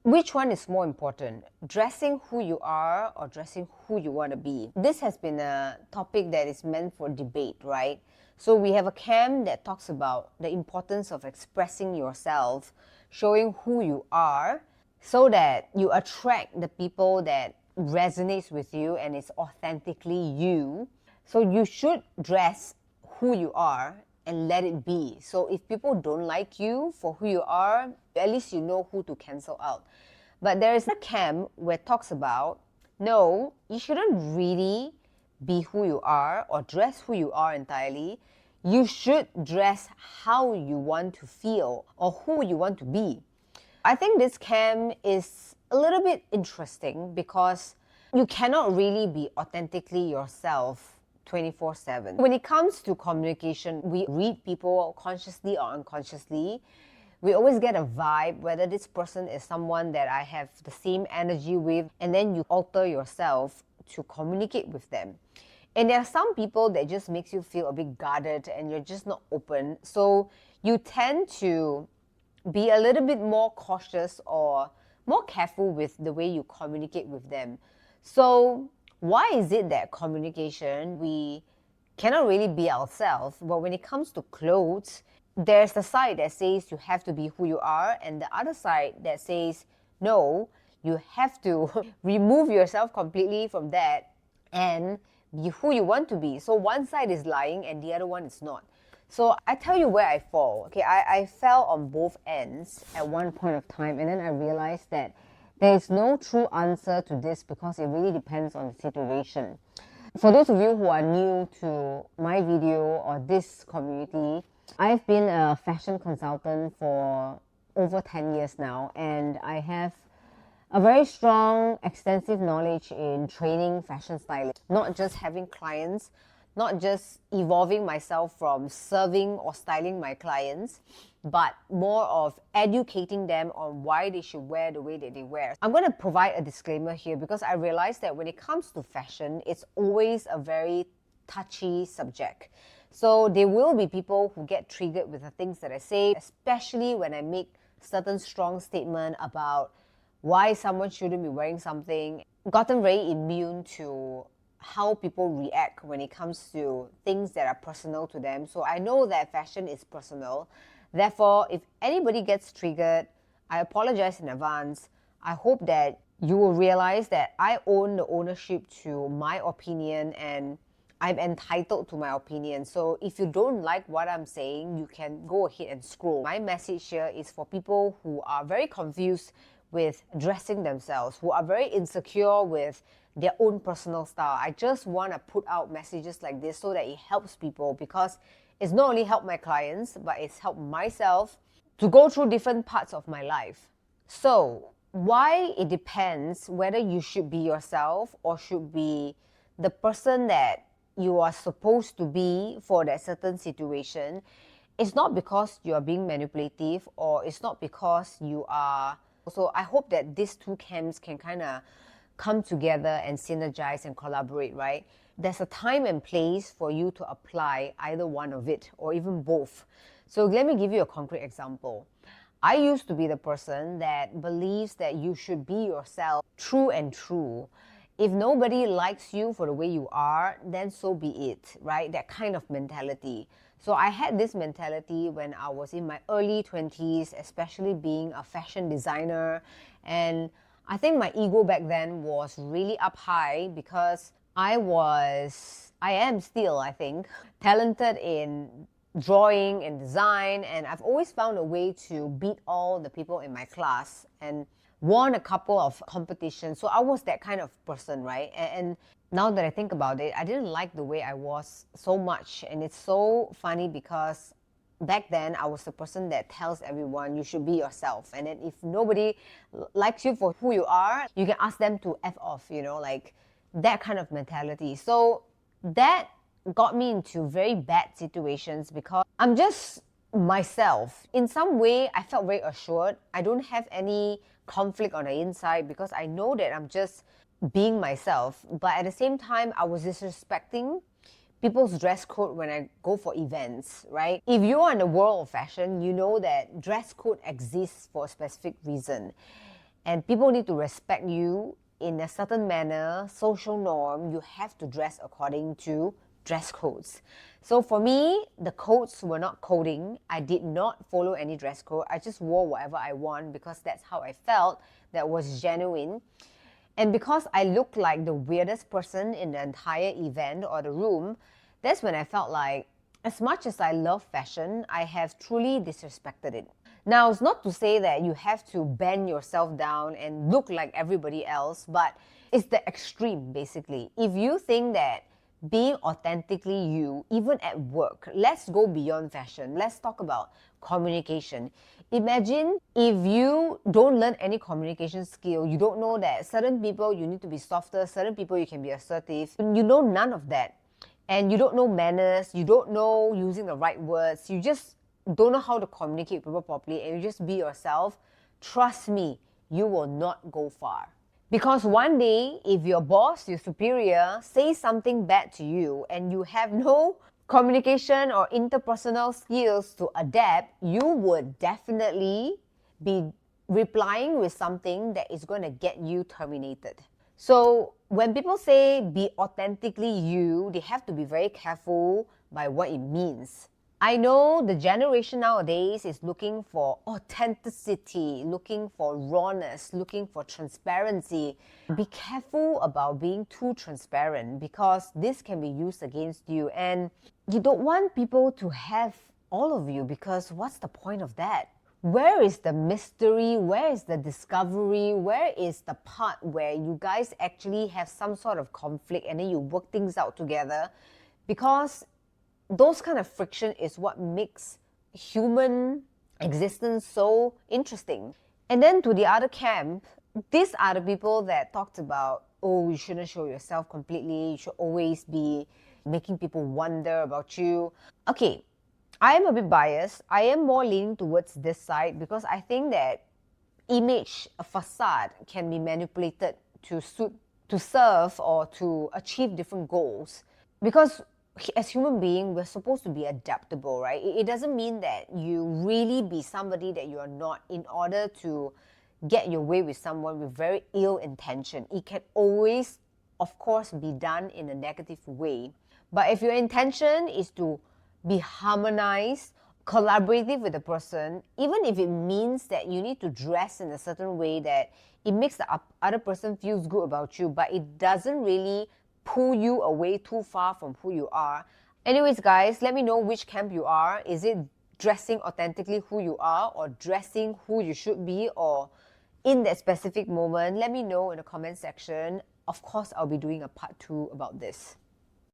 Which one is more important, dressing who you are or dressing who you want to be? This has been a topic that is meant for debate, right? So we have a camp that talks about the importance of expressing yourself, showing who you are, so that you attract the people that resonates with you and is authentically you. So you should dress who you are and let it be. So if people don't like you for who you are, at least you know who to cancel out. But there is a camp where it talks about, no, you shouldn't really be who you are or dress who you are entirely. You should dress how you want to feel or who you want to be. I think this camp is a little bit interesting because you cannot really be authentically yourself 24/7. When it comes to communication, we read people consciously or unconsciously. We always get a vibe whether this person is someone that I have the same energy with, and then you alter yourself to communicate with them. And there are some people that just makes you feel a bit guarded and you're just not open. So you tend to be a little bit more cautious or more careful with the way you communicate with them. So why is it that communication, we cannot really be ourselves, but when it comes to clothes, there's the side that says you have to be who you are, and the other side that says, no, you have to remove yourself completely from that and be who you want to be. So one side is lying and the other one is not. So I tell you where I fall. Okay, I fell on both ends at one point of time, and then I realized that there is no true answer to this because it really depends on the situation. For those of you who are new to my video or this community, I've been a fashion consultant for over 10 years now, and I have a very strong, extensive knowledge in training fashion stylists, not just having clients, not just evolving myself from serving or styling my clients, but more of educating them on why they should wear the way that they wear. I'm going to provide a disclaimer here because I realize that when it comes to fashion, it's always a very touchy subject. So there will be people who get triggered with the things that I say, especially when I make certain strong statement about why someone shouldn't be wearing something. Gotten very immune to how people react when it comes to things that are personal to them. So I know that fashion is personal. Therefore, if anybody gets triggered, I apologize in advance. I hope that you will realize that I own the ownership to my opinion and I'm entitled to my opinion. So if you don't like what I'm saying, you can go ahead and scroll. My message here is for people who are very confused with dressing themselves, who are very insecure with their own personal style. I just want to put out messages like this so that it helps people, because it's not only helped my clients, but it's helped myself to go through different parts of my life. So why it depends whether you should be yourself or should be the person that you are supposed to be for that certain situation. It's not because you are being manipulative, or it's not because you are. So I hope that these two camps can kind of come together and synergize and collaborate, right? There's a time and place for you to apply either one of it or even both. So let me give you a concrete example. I used to be the person that believes that you should be yourself, true and true. If nobody likes you for the way you are, then so be it, right? That kind of mentality. So I had this mentality when I was in my early 20s, especially being a fashion designer. And I think my ego back then was really up high because I am still, I think, talented in drawing and design. And I've always found a way to beat all the people in my class and won a couple of competitions. So I was that kind of person, right? And now that I think about it, I didn't like the way I was so much. And it's so funny because back then I was the person that tells everyone you should be yourself. And then if nobody likes you for who you are, you can ask them to F off, like that kind of mentality. So that got me into very bad situations because I'm just myself. In some way, I felt very assured. I don't have any conflict on the inside because I know that I'm just being myself. But at the same time, I was disrespecting people's dress code when I go for events, right? If you are in the world of fashion, you know that dress code exists for a specific reason. and people need to respect you in a certain manner, social norm. You have to dress according to dress codes. So for me, the codes were not coding. I did not follow any dress code. I just wore whatever I want because that's how I felt. That was genuine. And because I looked like the weirdest person in the entire event or the room, that's when I felt like, as much as I love fashion, I have truly disrespected it. Now, it's not to say that you have to bend yourself down and look like everybody else, but it's the extreme, basically. If you think that being authentically you, even at work, let's go beyond fashion. Let's talk about communication. Imagine if you don't learn any communication skill, you don't know that certain people you need to be softer, certain people you can be assertive. You know none of that. And you don't know manners, you don't know using the right words, you just don't know how to communicate with people properly, and you just be yourself. Trust me, you will not go far. Because one day, if your boss, your superior, says something bad to you and you have no communication or interpersonal skills to adapt, you would definitely be replying with something that is going to get you terminated. So when people say be authentically you, they have to be very careful by what it means. I know the generation nowadays is looking for authenticity, looking for rawness, looking for transparency. Be careful about being too transparent because this can be used against you, and you don't want people to have all of you because what's the point of that? Where is the mystery? Where is the discovery? Where is the part where you guys actually have some sort of conflict and then you work things out together? Because those kind of friction is what makes human existence so interesting. And then to the other camp, these are the people that talked about, oh, you shouldn't show yourself completely. You should always be making people wonder about you. Okay, I am a bit biased. I am more leaning towards this side because I think that image, a facade, can be manipulated to serve or to achieve different goals. Because as human beings, we're supposed to be adaptable, right? It doesn't mean that you really be somebody that you are not in order to get your way with someone with very ill intention. It can always, of course, be done in a negative way. But if your intention is to be harmonized, collaborative with the person, even if it means that you need to dress in a certain way that it makes the other person feels good about you, but it doesn't really pull you away too far from who you are. Anyways, guys, let me know which camp you are. Is it dressing authentically who you are or dressing who you should be or in that specific moment? Let me know in the comment section. Of course, I'll be doing a part 2 about this.